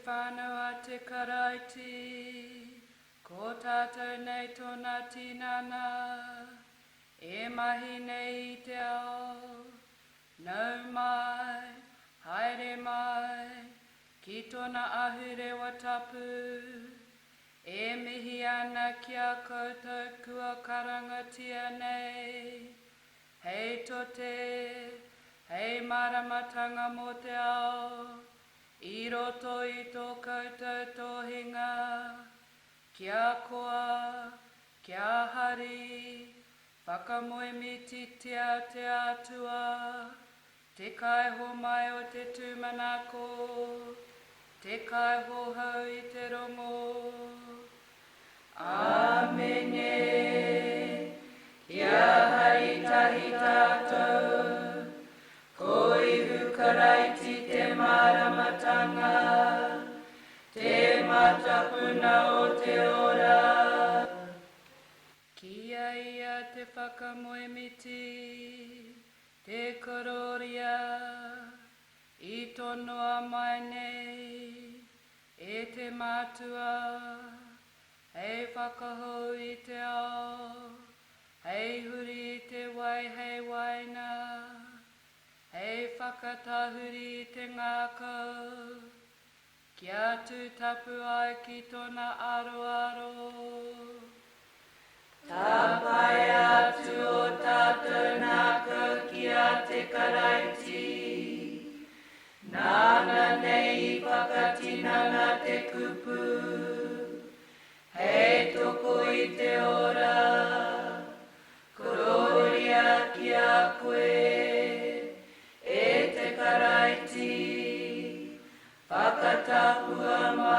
whanau a te karaiti, ko tātou nei tōna tinana, e mahi nei I te ao, nau mai, haere mai, ki tōna ahurewa tapu, e mihi ana kia koutou kua karangatia nei, hei tote, hei maramatanga mo te ao, I roto I tō koutou tohinga, kia koa, kia hari, whakamoemi titia te atua, te kaiho mai o te tūmanako, te kaiho hau I te rongo. Āmene, kia hari tahi tātou, ko ihu karaiti te maramatanga, te matapuna o te ora. Kia ia te whakamoemiti, te kororia, I tonoa mai nei, e te mātua, hei whakahou I te ao, hei huri I te wai hei waina, hei whakatahuri I te ngākau, kia tūtapu ai ki tōna aroaro. Tapai atu o tātou nākau kia te karaiti, nāna nei I whakatinanga te kupu, hei toko I te ora, kororia kia koe, e te karaiti, whakatapua mai.